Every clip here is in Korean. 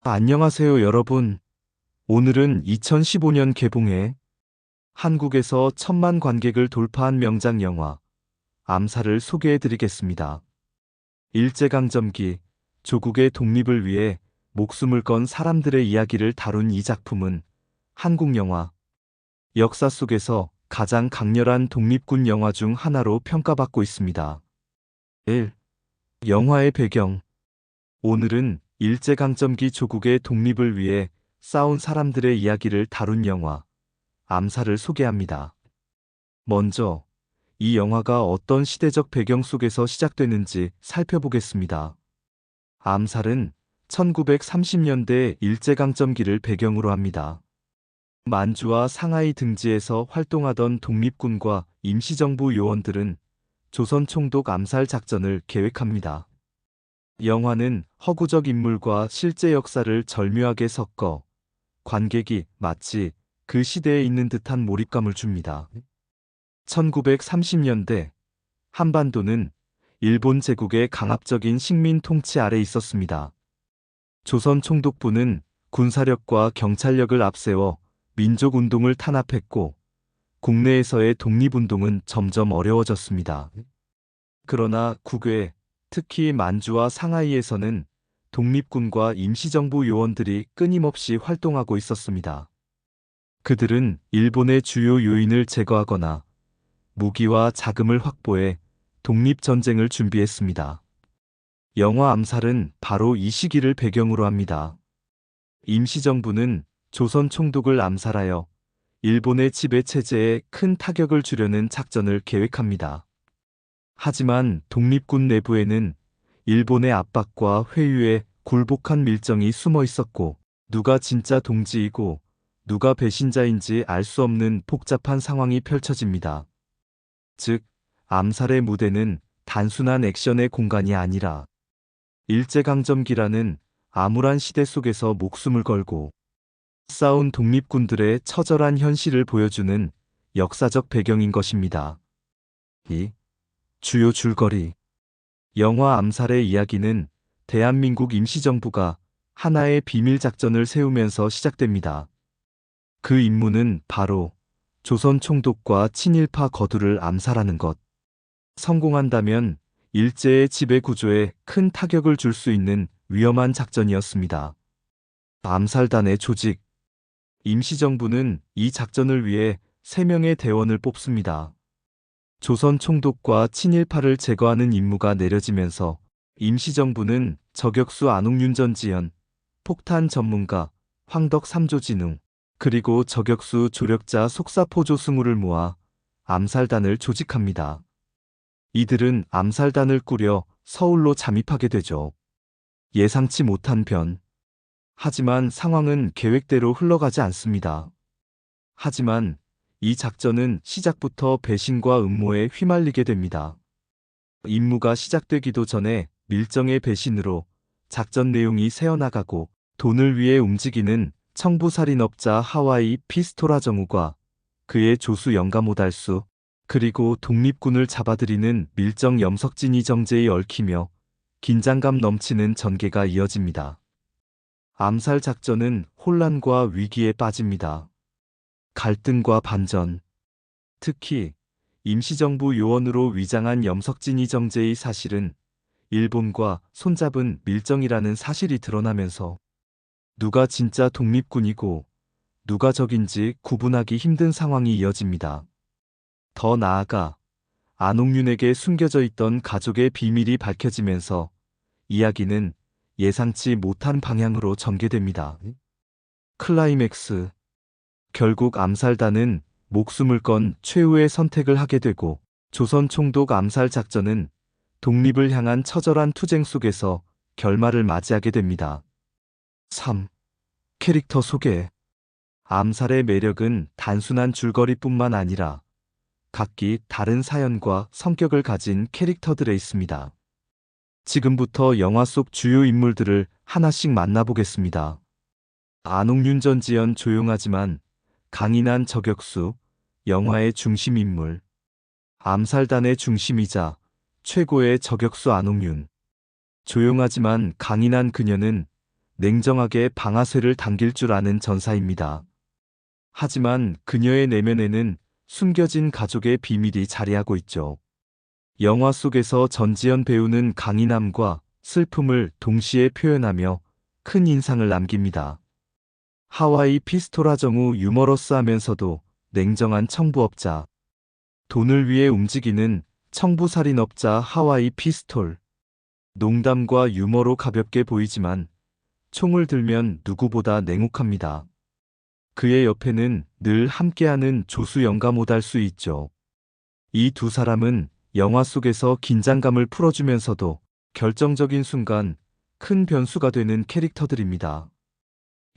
안녕하세요, 여러분. 오늘은 2015년 개봉해 한국에서 1,000만 관객을 돌파한 명작 영화 암살을 소개해 드리겠습니다. 일제강점기 조국의 독립을 위해 목숨을 건 사람들의 이야기를 다룬 이 작품은 한국 영화 역사 속에서 가장 강렬한 독립군 영화 중 하나로 평가받고 있습니다. 1. 영화의 배경. 오늘은 일제강점기 조국의 독립을 위해 싸운 사람들의 이야기를 다룬 영화 암살을 소개합니다. 먼저 이 영화가 어떤 시대적 배경 속에서 시작되는지 살펴보겠습니다. 암살은 1930년대 일제강점기를 배경으로 합니다. 만주와 상하이 등지에서 활동하던 독립군과 임시정부 요원들은 조선 총독 암살 작전을 계획합니다. 영화는 허구적 인물과 실제 역사를 절묘하게 섞어 관객이 마치 그 시대에 있는 듯한 몰입감을 줍니다. 1930년대 한반도는 일본 제국의 강압적인 식민 통치 아래 있었습니다. 조선 총독부는 군사력과 경찰력을 앞세워 민족운동을 탄압했고 국내에서의 독립운동은 점점 어려워졌습니다. 그러나 국외, 특히 만주와 상하이에서는 독립군과 임시정부 요원들이 끊임없이 활동하고 있었습니다. 그들은 일본의 주요 요인을 제거하거나 무기와 자금을 확보해 독립전쟁을 준비했습니다. 영화 암살은 바로 이 시기를 배경으로 합니다. 임시정부는 조선 총독을 암살하여 일본의 지배체제에 큰 타격을 주려는 작전을 계획합니다. 하지만 독립군 내부에는 일본의 압박과 회유에 굴복한 밀정이 숨어 있었고 누가 진짜 동지이고 누가 배신자인지 알 수 없는 복잡한 상황이 펼쳐집니다. 즉, 암살의 무대는 단순한 액션의 공간이 아니라 일제강점기라는 암울한 시대 속에서 목숨을 걸고 싸운 독립군들의 처절한 현실을 보여주는 역사적 배경인 것입니다. 2. 주요 줄거리. 영화 암살의 이야기는 대한민국 임시정부가 하나의 비밀작전을 세우면서 시작됩니다. 그 임무는 바로 조선 총독과 친일파 거두를 암살하는 것. 성공한다면 일제의 지배 구조에 큰 타격을 줄 수 있는 위험한 작전이었습니다. 암살단의 조직. 임시정부는 이 작전을 위해 3명의 대원을 뽑습니다. 조선 총독과 친일파를 제거하는 임무가 내려지면서 임시정부는 저격수 안옥윤 전지현, 폭탄 전문가 황덕 삼조진웅, 그리고 저격수 조력자 속사포조 승우를 모아 암살단을 조직합니다. 이들은 암살단을 꾸려 서울로 잠입하게 되죠. 예상치 못한 변. 하지만 상황은 계획대로 흘러가지 않습니다. 하지만 이 작전은 시작부터 배신과 음모에 휘말리게 됩니다. 임무가 시작되기도 전에 밀정의 배신으로 작전 내용이 새어나가고 돈을 위해 움직이는 청부살인업자 하와이 피스토라 정우과 그의 조수 영감오달수 그리고 독립군을 잡아들이는 밀정 염석진이 정제에 얽히며 긴장감 넘치는 전개가 이어집니다. 암살 작전은 혼란과 위기에 빠집니다. 갈등과 반전. 특히 임시정부 요원으로 위장한 염석진이 정제의 사실은 일본과 손잡은 밀정이라는 사실이 드러나면서 누가 진짜 독립군이고 누가 적인지 구분하기 힘든 상황이 이어집니다. 더 나아가 안옥윤에게 숨겨져 있던 가족의 비밀이 밝혀지면서 이야기는 예상치 못한 방향으로 전개됩니다. 클라이맥스. 결국 암살단은 목숨을 건 최후의 선택을 하게 되고 조선 총독 암살 작전은 독립을 향한 처절한 투쟁 속에서 결말을 맞이하게 됩니다. 3. 캐릭터 소개. 암살의 매력은 단순한 줄거리뿐만 아니라 각기 다른 사연과 성격을 가진 캐릭터들에 있습니다. 지금부터 영화 속 주요 인물들을 하나씩 만나보겠습니다. 안옥윤 전지현 조용하지만 강인한 저격수, 영화의 중심 인물. 암살단의 중심이자 최고의 저격수 안옥윤. 조용하지만 강인한 그녀는 냉정하게 방아쇠를 당길 줄 아는 전사입니다. 하지만 그녀의 내면에는 숨겨진 가족의 비밀이 자리하고 있죠. 영화 속에서 전지현 배우는 강인함과 슬픔을 동시에 표현하며 큰 인상을 남깁니다. 하와이 피스톨 하정우 유머러스하면서도 냉정한 청부업자. 돈을 위해 움직이는 청부살인업자 하와이 피스톨. 농담과 유머로 가볍게 보이지만 총을 들면 누구보다 냉혹합니다. 그의 옆에는 늘 함께하는 조수 영감오달 수 있죠. 이 두 사람은 영화 속에서 긴장감을 풀어주면서도 결정적인 순간 큰 변수가 되는 캐릭터들입니다.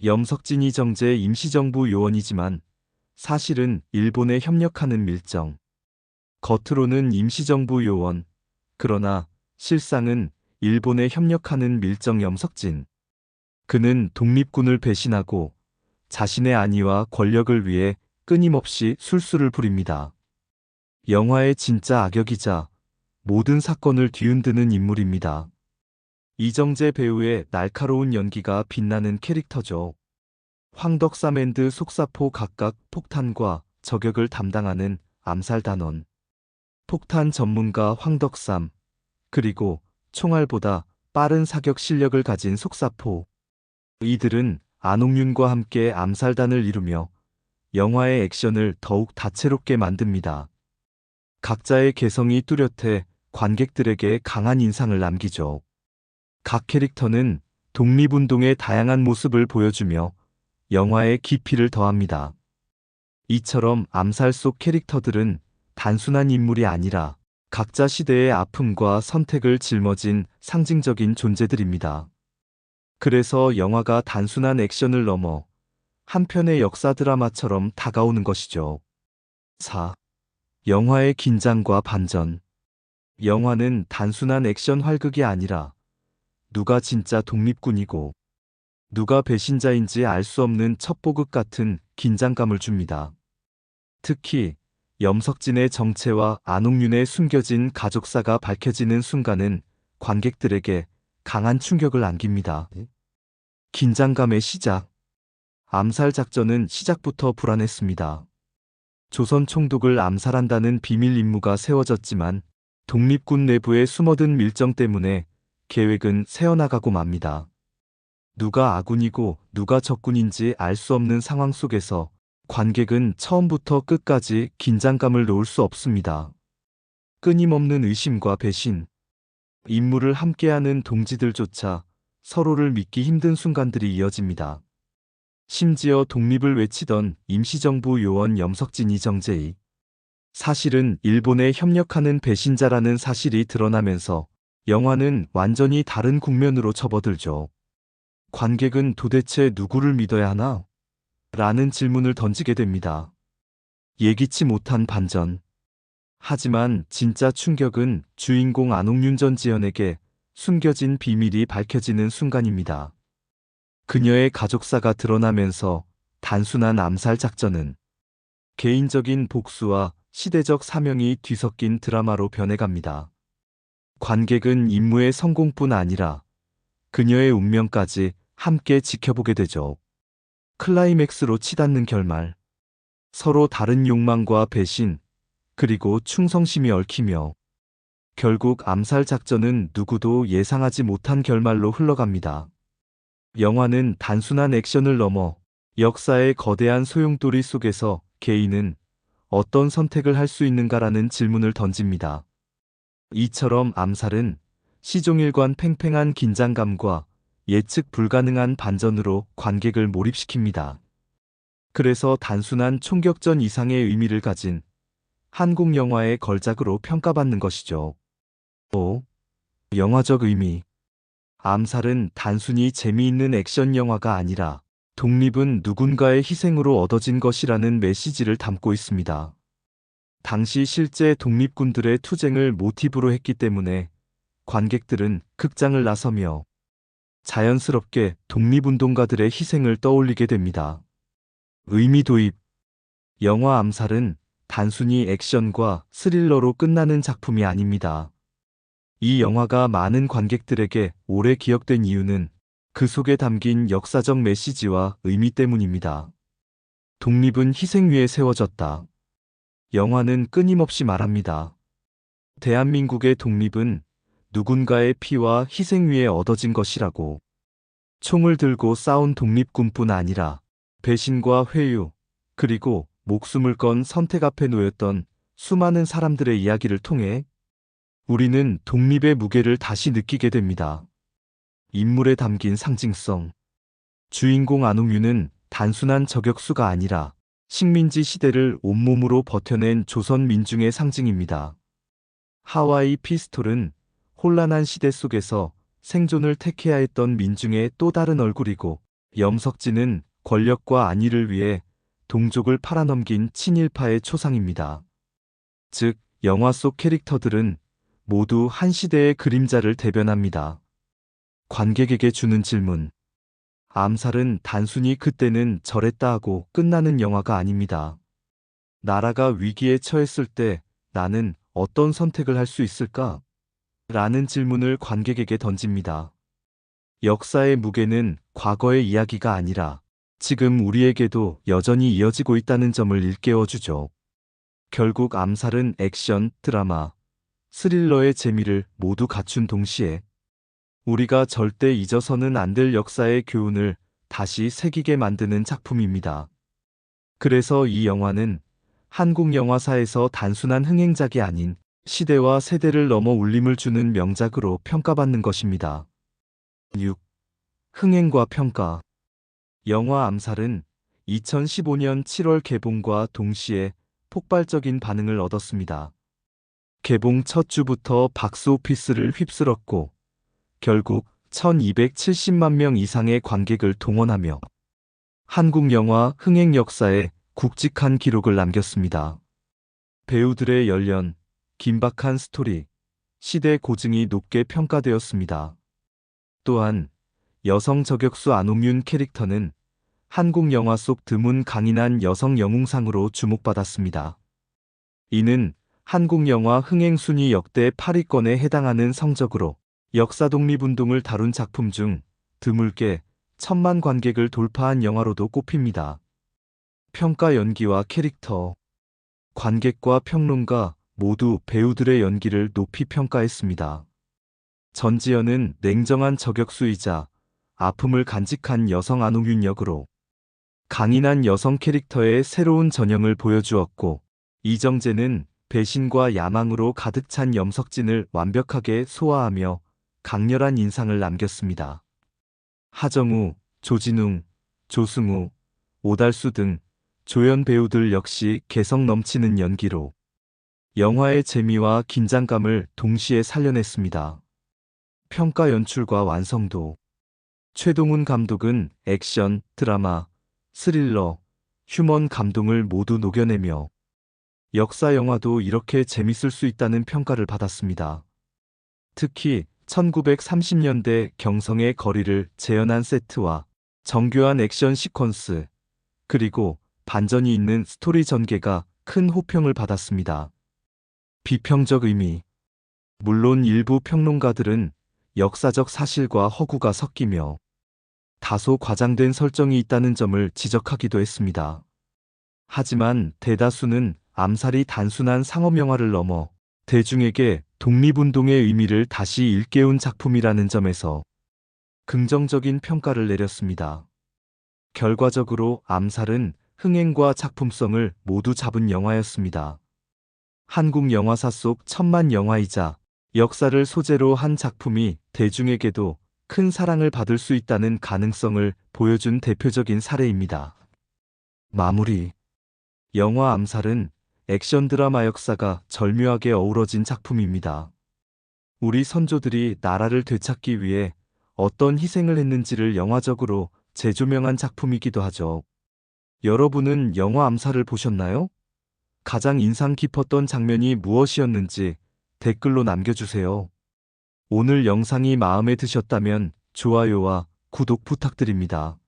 염석진이 정제 임시정부 요원이지만 사실은 일본에 협력하는 밀정. 겉으로는 임시정부 요원, 그러나 실상은 일본에 협력하는 밀정 염석진. 그는 독립군을 배신하고 자신의 안위와 권력을 위해 끊임없이 술수를 부립니다. 영화의 진짜 악역이자 모든 사건을 뒤흔드는 인물입니다. 이정재 배우의 날카로운 연기가 빛나는 캐릭터죠. 황덕삼 앤드 속사포 각각 폭탄과 저격을 담당하는 암살단원, 폭탄 전문가 황덕삼, 그리고 총알보다 빠른 사격 실력을 가진 속사포. 이들은 안옥윤과 함께 암살단을 이루며 영화의 액션을 더욱 다채롭게 만듭니다. 각자의 개성이 뚜렷해 관객들에게 강한 인상을 남기죠. 각 캐릭터는 독립운동의 다양한 모습을 보여주며 영화의 깊이를 더합니다. 이처럼 암살 속 캐릭터들은 단순한 인물이 아니라 각자 시대의 아픔과 선택을 짊어진 상징적인 존재들입니다. 그래서 영화가 단순한 액션을 넘어 한편의 역사 드라마처럼 다가오는 것이죠. 4. 영화의 긴장과 반전. 영화는 단순한 액션 활극이 아니라 누가 진짜 독립군이고 누가 배신자인지 알 수 없는 첩보극 같은 긴장감을 줍니다. 특히 염석진의 정체와 안옥윤의 숨겨진 가족사가 밝혀지는 순간은 관객들에게 강한 충격을 안깁니다. 긴장감의 시작. 암살 작전은 시작부터 불안했습니다. 조선 총독을 암살한다는 비밀 임무가 세워졌지만 독립군 내부에 숨어든 밀정 때문에 계획은 새어나가고 맙니다. 누가 아군이고 누가 적군인지 알 수 없는 상황 속에서 관객은 처음부터 끝까지 긴장감을 놓을 수 없습니다. 끊임없는 의심과 배신, 임무를 함께하는 동지들조차 서로를 믿기 힘든 순간들이 이어집니다. 심지어 독립을 외치던 임시정부 요원 염석진이 정재희. 사실은 일본에 협력하는 배신자라는 사실이 드러나면서 영화는 완전히 다른 국면으로 접어들죠. 관객은 도대체 누구를 믿어야 하나? 라는 질문을 던지게 됩니다. 예기치 못한 반전. 하지만 진짜 충격은 주인공 안옥윤 전지현에게 숨겨진 비밀이 밝혀지는 순간입니다. 그녀의 가족사가 드러나면서 단순한 암살 작전은 개인적인 복수와 시대적 사명이 뒤섞인 드라마로 변해갑니다. 관객은 임무의 성공뿐 아니라 그녀의 운명까지 함께 지켜보게 되죠. 클라이맥스로 치닫는 결말. 서로 다른 욕망과 배신, 그리고 충성심이 얽히며 결국 암살 작전은 누구도 예상하지 못한 결말로 흘러갑니다. 영화는 단순한 액션을 넘어 역사의 거대한 소용돌이 속에서 개인은 어떤 선택을 할 수 있는가라는 질문을 던집니다. 이처럼 암살은 시종일관 팽팽한 긴장감과 예측 불가능한 반전으로 관객을 몰입시킵니다. 그래서 단순한 총격전 이상의 의미를 가진 한국 영화의 걸작으로 평가받는 것이죠. 5. 영화적 의미. 암살은 단순히 재미있는 액션 영화가 아니라 독립은 누군가의 희생으로 얻어진 것이라는 메시지를 담고 있습니다. 당시 실제 독립군들의 투쟁을 모티브로 했기 때문에 관객들은 극장을 나서며 자연스럽게 독립운동가들의 희생을 떠올리게 됩니다. 의미 도입. 영화 암살은 단순히 액션과 스릴러로 끝나는 작품이 아닙니다. 이 영화가 많은 관객들에게 오래 기억된 이유는 그 속에 담긴 역사적 메시지와 의미 때문입니다. 독립은 희생 위에 세워졌다. 영화는 끊임없이 말합니다. 대한민국의 독립은 누군가의 피와 희생 위에 얻어진 것이라고. 총을 들고 싸운 독립군뿐 아니라 배신과 회유, 그리고 목숨을 건 선택 앞에 놓였던 수많은 사람들의 이야기를 통해 우리는 독립의 무게를 다시 느끼게 됩니다. 인물에 담긴 상징성. 주인공 안홍유는 단순한 저격수가 아니라 식민지 시대를 온몸으로 버텨낸 조선 민중의 상징입니다. 하와이 피스톨은 혼란한 시대 속에서 생존을 택해야 했던 민중의 또 다른 얼굴이고, 염석진은 권력과 안위를 위해 동족을 팔아넘긴 친일파의 초상입니다. 즉, 영화 속 캐릭터들은 모두 한 시대의 그림자를 대변합니다. 관객에게 주는 질문. 암살은 단순히 그때는 저랬다 하고 끝나는 영화가 아닙니다. 나라가 위기에 처했을 때 나는 어떤 선택을 할 수 있을까? 라는 질문을 관객에게 던집니다. 역사의 무게는 과거의 이야기가 아니라 지금 우리에게도 여전히 이어지고 있다는 점을 일깨워주죠. 결국 암살은 액션, 드라마, 스릴러의 재미를 모두 갖춘 동시에 우리가 절대 잊어서는 안 될 역사의 교훈을 다시 새기게 만드는 작품입니다. 그래서 이 영화는 한국 영화사에서 단순한 흥행작이 아닌 시대와 세대를 넘어 울림을 주는 명작으로 평가받는 것입니다. 6. 흥행과 평가. 영화 암살은 2015년 7월 개봉과 동시에 폭발적인 반응을 얻었습니다. 개봉 첫 주부터 박스오피스를 휩쓸었고 결국 1270만 명 이상의 관객을 동원하며 한국 영화 흥행 역사에 굵직한 기록을 남겼습니다. 배우들의 열연, 긴박한 스토리, 시대 고증이 높게 평가되었습니다. 또한 여성 저격수 안홍윤 캐릭터는 한국 영화 속 드문 강인한 여성 영웅상으로 주목받았습니다. 이는 한국 영화 흥행 순위 역대 8위권에 해당하는 성적으로 역사 독립운동을 다룬 작품 중 드물게 1000만 관객을 돌파한 영화로도 꼽힙니다. 평가. 연기와 캐릭터. 관객과 평론가 모두 배우들의 연기를 높이 평가했습니다. 전지현은 냉정한 저격수이자 아픔을 간직한 여성 안홍윤 역으로 강인한 여성 캐릭터의 새로운 전형을 보여주었고, 이정재는 배신과 야망으로 가득 찬 염석진을 완벽하게 소화하며 강렬한 인상을 남겼습니다. 하정우, 조진웅, 조승우, 오달수 등 조연 배우들 역시 개성 넘치는 연기로 영화의 재미와 긴장감을 동시에 살려냈습니다. 평가. 연출과 완성도. 최동훈 감독은 액션, 드라마, 스릴러, 휴먼 감동을 모두 녹여내며 역사 영화도 이렇게 재밌을 수 있다는 평가를 받았습니다. 특히 1930년대 경성의 거리를 재현한 세트와 정교한 액션 시퀀스, 그리고 반전이 있는 스토리 전개가 큰 호평을 받았습니다. 비평적 의미. 물론 일부 평론가들은 역사적 사실과 허구가 섞이며 다소 과장된 설정이 있다는 점을 지적하기도 했습니다. 하지만 대다수는 암살이 단순한 상업영화를 넘어 대중에게 독립운동의 의미를 다시 일깨운 작품이라는 점에서 긍정적인 평가를 내렸습니다. 결과적으로 암살은 흥행과 작품성을 모두 잡은 영화였습니다. 한국 영화사 속 천만 영화이자 역사를 소재로 한 작품이 대중에게도 큰 사랑을 받을 수 있다는 가능성을 보여준 대표적인 사례입니다. 마무리. 영화 암살은 액션 드라마 역사가 절묘하게 어우러진 작품입니다. 우리 선조들이 나라를 되찾기 위해 어떤 희생을 했는지를 영화적으로 재조명한 작품이기도 하죠. 여러분은 영화 암살을 보셨나요? 가장 인상 깊었던 장면이 무엇이었는지 댓글로 남겨주세요. 오늘 영상이 마음에 드셨다면 좋아요와 구독 부탁드립니다.